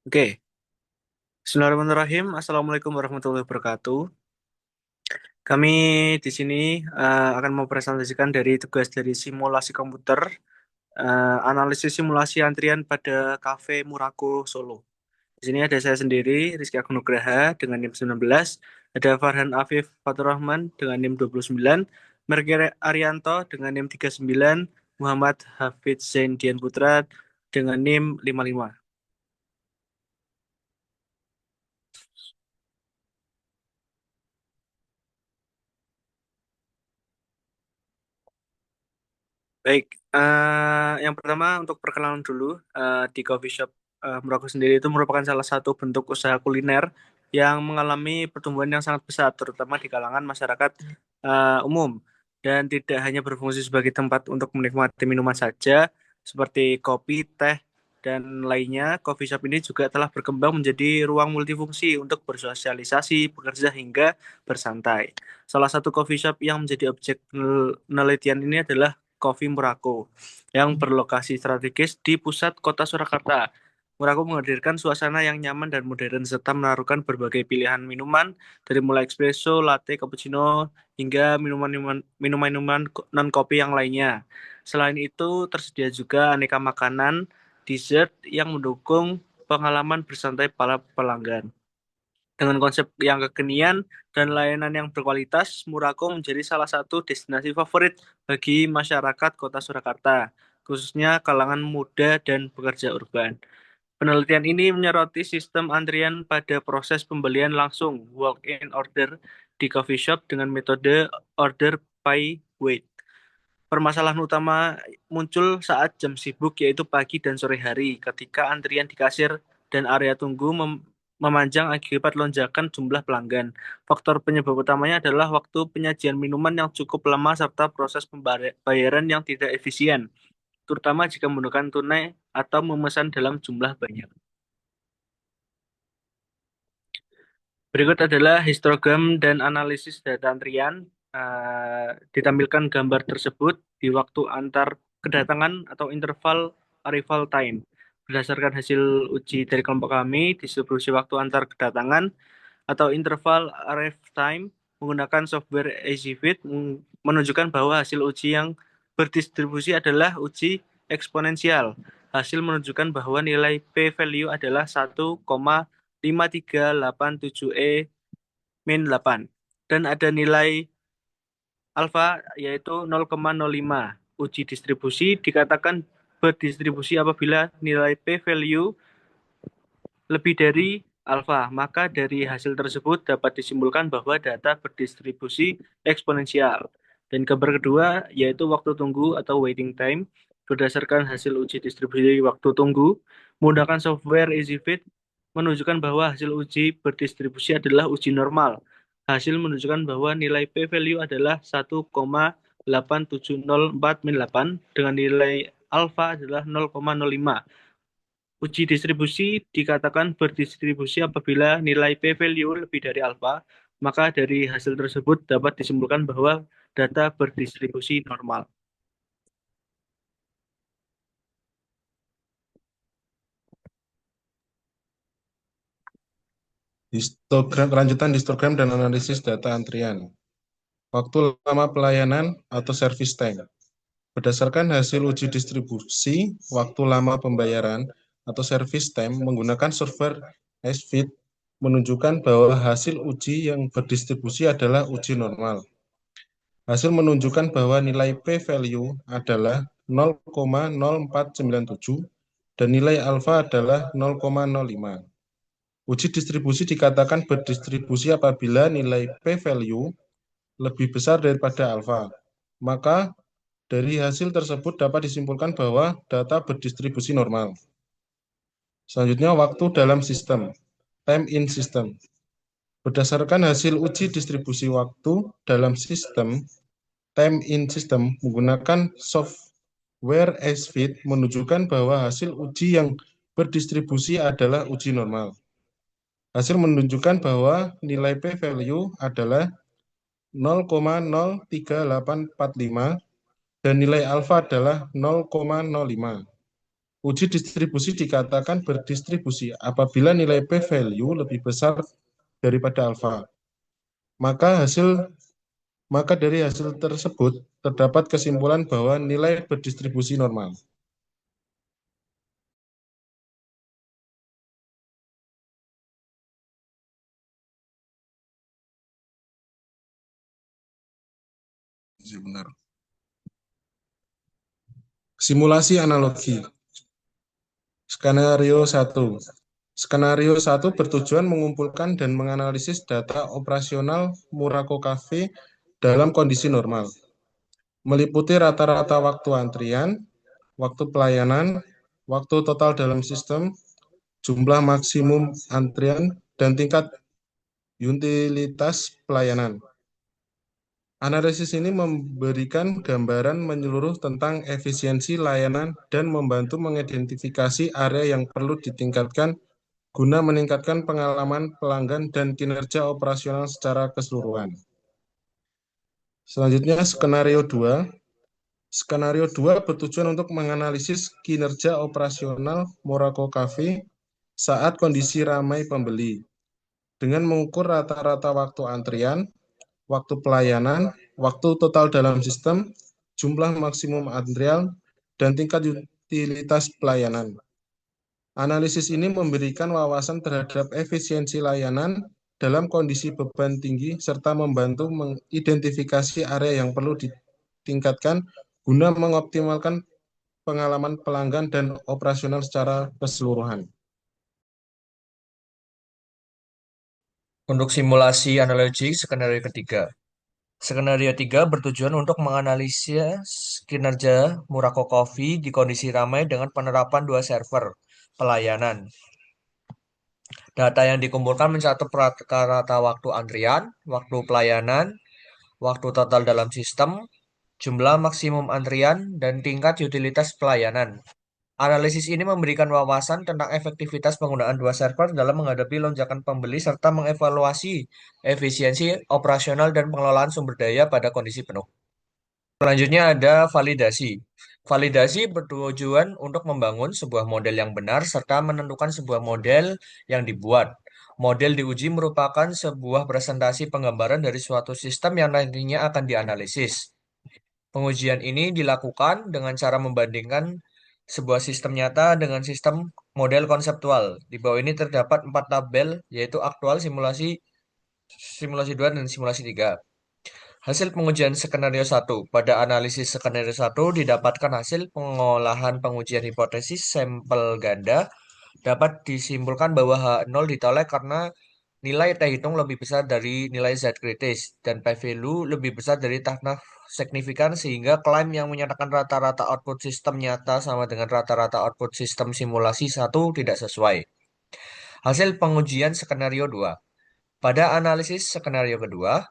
Oke, Bismillahirrahmanirrahim. Assalamualaikum warahmatullahi wabarakatuh. Kami di sini akan mempresentasikan dari tugas dari simulasi komputer, analisis simulasi antrian pada Cafe Murako Solo. Di sini ada saya sendiri, Rizky Agung Nugraha dengan NIM 19, ada Farhan Afif Faturrahman dengan NIM 29, Mergi Arianto dengan NIM 39, Muhammad Hafidz Zain Dian Putra dengan NIM 55. Baik, yang pertama untuk perkenalan dulu, di coffee shop Merauke sendiri itu merupakan salah satu bentuk usaha kuliner yang mengalami pertumbuhan yang sangat besar, terutama di kalangan masyarakat umum, dan tidak hanya berfungsi sebagai tempat untuk menikmati minuman saja, seperti kopi, teh, dan lainnya. Coffee shop ini juga telah berkembang menjadi ruang multifungsi untuk bersosialisasi, bekerja, hingga bersantai. Salah satu coffee shop yang menjadi objek penelitian ini adalah Coffee Murako yang berlokasi strategis di pusat kota Surakarta. Murako menghadirkan suasana yang nyaman dan modern serta menaruhkan berbagai pilihan minuman dari mulai espresso, latte, cappuccino hingga minuman-minuman non kopi yang lainnya. Selain itu, tersedia juga aneka makanan, dessert yang mendukung pengalaman bersantai para pelanggan. Dengan konsep yang kekinian dan layanan yang berkualitas, Murako menjadi salah satu destinasi favorit bagi masyarakat Kota Surakarta, khususnya kalangan muda dan pekerja urban. Penelitian ini menyoroti sistem antrian pada proses pembelian langsung walk-in order di coffee shop dengan metode order by weight. Permasalahan utama muncul saat jam sibuk, yaitu pagi dan sore hari, ketika antrian di kasir dan area tunggu memanjang akibat lonjakan jumlah pelanggan. Faktor penyebab utamanya adalah waktu penyajian minuman yang cukup lama serta proses pembayaran yang tidak efisien, terutama jika menggunakan tunai atau memesan dalam jumlah banyak. Berikut adalah histogram dan analisis data antrian. Ditampilkan gambar tersebut di waktu antar kedatangan atau interval arrival time. Berdasarkan hasil uji dari kelompok kami, distribusi waktu antar kedatangan atau interval arrive time menggunakan software EasyFit menunjukkan bahwa hasil uji yang berdistribusi adalah uji eksponensial. Hasil menunjukkan bahwa nilai p-value adalah 1,5387 min 8 dan ada nilai alfa yaitu 0,05. Uji distribusi dikatakan berdistribusi apabila nilai p-value lebih dari alfa, maka dari hasil tersebut dapat disimpulkan bahwa data berdistribusi eksponensial. Dan gambar kedua yaitu waktu tunggu atau waiting time. Berdasarkan hasil uji distribusi waktu tunggu, menggunakan software EasyFit menunjukkan bahwa hasil uji berdistribusi adalah uji normal. Hasil menunjukkan bahwa nilai p-value adalah 1,8704 min 8 dengan nilai alfa adalah 0,05. Uji distribusi dikatakan berdistribusi apabila nilai p-value lebih dari alfa, maka dari hasil tersebut dapat disimpulkan bahwa data berdistribusi normal. Kelanjutan histogram dan analisis data antrian. Waktu lama pelayanan atau service time. Berdasarkan hasil uji distribusi, waktu lama pembayaran atau service time menggunakan software SFIT menunjukkan bahwa hasil uji yang berdistribusi adalah uji normal. Hasil menunjukkan bahwa nilai p-value adalah 0,0497 dan nilai alfa adalah 0,05. Uji distribusi dikatakan berdistribusi apabila nilai p-value lebih besar daripada alfa. Maka dari hasil tersebut dapat disimpulkan bahwa data berdistribusi normal. Selanjutnya, waktu dalam sistem, time in system. Berdasarkan hasil uji distribusi waktu dalam sistem, time in system menggunakan software SFIT menunjukkan bahwa hasil uji yang berdistribusi adalah uji normal. Hasil menunjukkan bahwa nilai p-value adalah 0,03845 dan nilai alfa adalah 0,05. Uji distribusi dikatakan berdistribusi apabila nilai p-value lebih besar daripada alfa. Maka dari hasil tersebut terdapat kesimpulan bahwa nilai berdistribusi normal. Benar. Simulasi analogi. Skenario 1. Skenario 1 bertujuan mengumpulkan dan menganalisis data operasional Muraco Cafe dalam kondisi normal, meliputi rata-rata waktu antrian, waktu pelayanan, waktu total dalam sistem, jumlah maksimum antrian, dan tingkat utilitas pelayanan. Analisis ini memberikan gambaran menyeluruh tentang efisiensi layanan dan membantu mengidentifikasi area yang perlu ditingkatkan guna meningkatkan pengalaman pelanggan dan kinerja operasional secara keseluruhan. Selanjutnya, skenario 2. Skenario 2 bertujuan untuk menganalisis kinerja operasional Moraco Cafe saat kondisi ramai pembeli dengan mengukur rata-rata waktu antrian, waktu pelayanan, waktu total dalam sistem, jumlah maksimum antrian, dan tingkat utilitas pelayanan. Analisis ini memberikan wawasan terhadap efisiensi layanan dalam kondisi beban tinggi serta membantu mengidentifikasi area yang perlu ditingkatkan guna mengoptimalkan pengalaman pelanggan dan operasional secara keseluruhan. Untuk simulasi analogi skenario ketiga. Skenario 3 bertujuan untuk menganalisis kinerja Muraco Coffee di kondisi ramai dengan penerapan 2 server pelayanan. Data yang dikumpulkan mencatat rata-rata waktu antrian, waktu pelayanan, waktu total dalam sistem, jumlah maksimum antrian, dan tingkat utilitas pelayanan. Analisis ini memberikan wawasan tentang efektivitas penggunaan 2 server dalam menghadapi lonjakan pembeli serta mengevaluasi efisiensi operasional dan pengelolaan sumber daya pada kondisi penuh. Selanjutnya ada validasi. Validasi bertujuan untuk membangun sebuah model yang benar serta menentukan sebuah model yang dibuat. Model diuji merupakan sebuah presentasi penggambaran dari suatu sistem yang nantinya akan dianalisis. Pengujian ini dilakukan dengan cara membandingkan sebuah sistem nyata dengan sistem model konseptual. Di bawah ini terdapat 4 tabel, yaitu aktual, simulasi, simulasi 2, dan simulasi 3. Hasil pengujian skenario 1. Pada analisis skenario 1 didapatkan hasil pengolahan pengujian hipotesis sampel ganda dapat disimpulkan bahwa H0 ditolak karena nilai T hitung lebih besar dari nilai Z kritis dan P value lebih besar dari taraf signifikan sehingga klaim yang menyatakan rata-rata output sistem nyata sama dengan rata-rata output sistem simulasi 1 tidak sesuai. Hasil pengujian skenario 2. Pada analisis skenario kedua,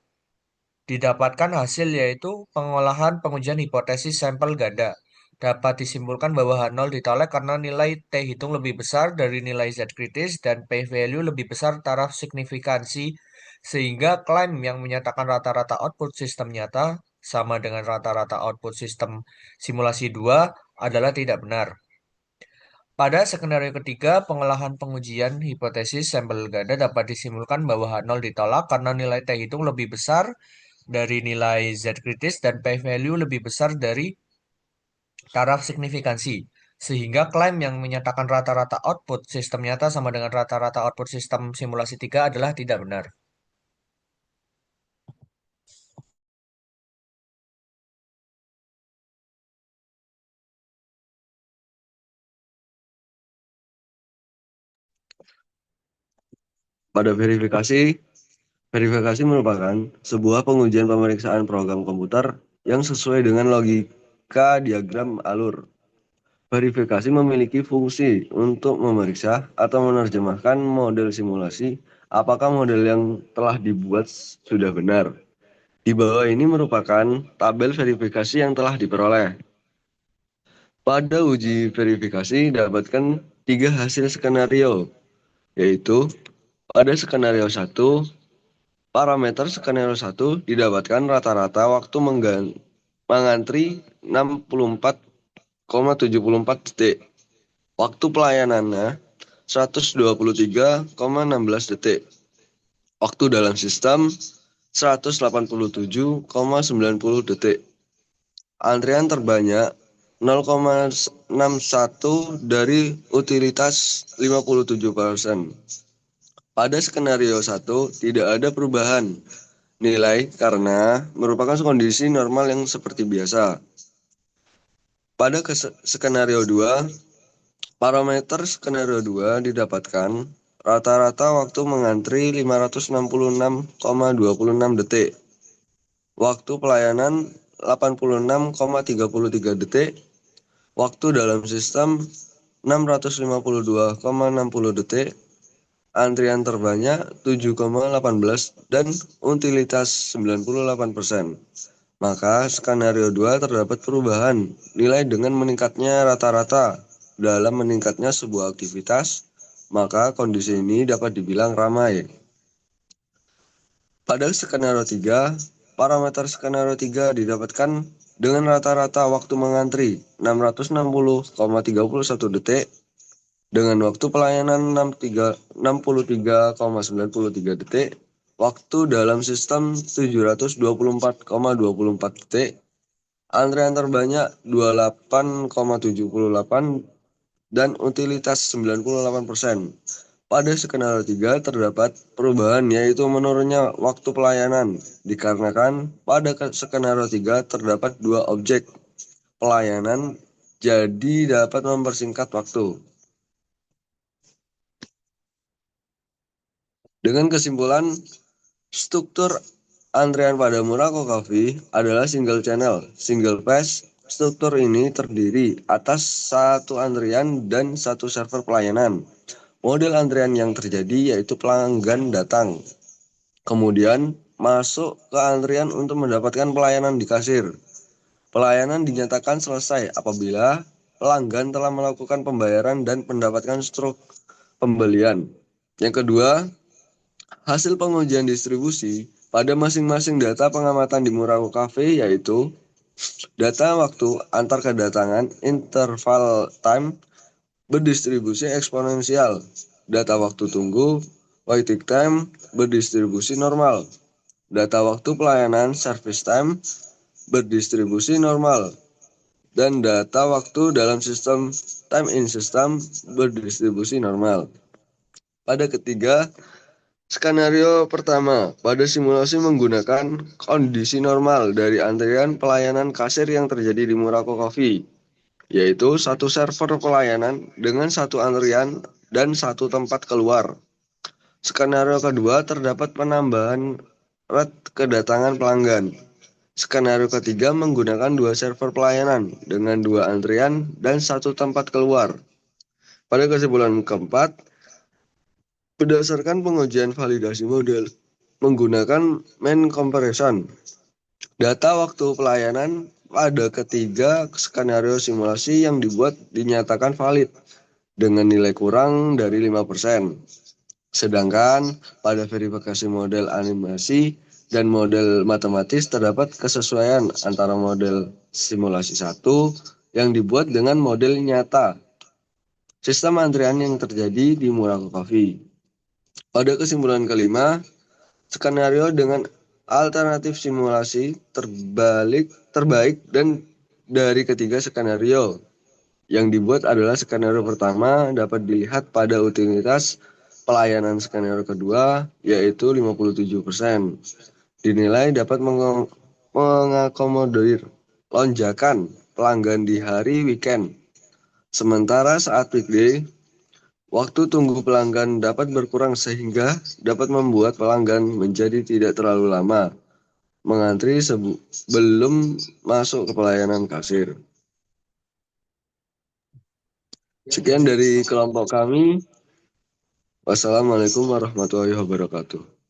didapatkan hasil yaitu pengolahan pengujian hipotesis sampel ganda. Dapat disimpulkan bahwa H0 ditolak karena nilai T hitung lebih besar dari nilai Z kritis dan P value lebih besar taraf signifikansi sehingga klaim yang menyatakan rata-rata output sistem nyata sama dengan rata-rata output sistem simulasi 2 adalah tidak benar. Pada skenario ketiga, pengolahan pengujian hipotesis sampel ganda dapat disimpulkan bahwa H0 ditolak karena nilai T hitung lebih besar dari nilai Z kritis dan P value lebih besar dari taraf signifikansi. Sehingga klaim yang menyatakan rata-rata output sistem nyata sama dengan rata-rata output sistem simulasi 3 adalah tidak benar. Pada verifikasi merupakan sebuah pengujian pemeriksaan program komputer yang sesuai dengan logika diagram alur. Verifikasi memiliki fungsi untuk memeriksa atau menerjemahkan model simulasi apakah model yang telah dibuat sudah benar. Di bawah ini merupakan tabel verifikasi yang telah diperoleh. Pada uji verifikasi dapatkan 3 hasil skenario, yaitu pada skenario 1, parameter skenario 1 didapatkan rata-rata waktu mengantri 64,74 detik. Waktu pelayanannya 123,16 detik. Waktu dalam sistem 187,90 detik. Antrian terbanyak 0,61 dari utilitas 57%. Pada skenario 1 tidak ada perubahan nilai karena merupakan kondisi normal yang seperti biasa. Pada skenario 2, parameter skenario 2 didapatkan rata-rata waktu mengantri 566,26 detik. Waktu pelayanan 86,33 detik. Waktu dalam sistem 652,60 detik. Antrian terbanyak 7,18 dan utilitas 98%. Maka skenario 2 terdapat perubahan nilai dengan meningkatnya rata-rata dalam meningkatnya sebuah aktivitas, maka kondisi ini dapat dibilang ramai. Pada skenario 3, parameter skenario 3 didapatkan dengan rata-rata waktu mengantri 660,31 detik dengan waktu pelayanan 63,93 detik, waktu dalam sistem 724,24 detik, antrian terbanyak 28,78 dan utilitas 98%. Pada skenario 3 terdapat perubahan yaitu menurunnya waktu pelayanan dikarenakan pada skenario 3 terdapat dua objek pelayanan jadi dapat mempersingkat waktu. Dengan kesimpulan, struktur antrian pada Murako Coffee adalah single channel, single phase. Struktur ini terdiri atas satu antrian dan satu server pelayanan. Model antrian yang terjadi yaitu pelanggan datang, kemudian masuk ke antrian untuk mendapatkan pelayanan di kasir. Pelayanan dinyatakan selesai apabila pelanggan telah melakukan pembayaran dan mendapatkan struk pembelian. Yang kedua, hasil pengujian distribusi pada masing-masing data pengamatan di Murako Cafe yaitu data waktu antar kedatangan interval time berdistribusi eksponensial, data waktu tunggu waiting time berdistribusi normal, data waktu pelayanan service time berdistribusi normal, dan data waktu dalam sistem time in system berdistribusi normal. Pada ketiga, skenario pertama, pada simulasi menggunakan kondisi normal dari antrian pelayanan kasir yang terjadi di Murako Coffee, yaitu satu server pelayanan dengan satu antrian dan satu tempat keluar. Skenario kedua terdapat penambahan rate kedatangan pelanggan. Skenario ketiga menggunakan dua server pelayanan dengan dua antrian dan satu tempat keluar. Pada kesimpulan keempat, berdasarkan pengujian validasi model menggunakan main comparison, data waktu pelayanan pada ketiga skenario simulasi yang dibuat dinyatakan valid dengan nilai kurang dari 5%. Sedangkan pada verifikasi model animasi dan model matematis terdapat kesesuaian antara model simulasi 1 yang dibuat dengan model nyata sistem antrian yang terjadi di Murako Coffee. Pada kesimpulan kelima, skenario dengan alternatif simulasi terbaik dan dari ketiga skenario yang dibuat adalah skenario pertama dapat dilihat pada utilitas pelayanan. Skenario kedua yaitu 57%. Dinilai dapat mengakomodir lonjakan pelanggan di hari weekend. Sementara saat weekday, waktu tunggu pelanggan dapat berkurang sehingga dapat membuat pelanggan menjadi tidak terlalu lama mengantri sebelum masuk ke pelayanan kasir. Sekian dari kelompok kami. Wassalamualaikum warahmatullahi wabarakatuh.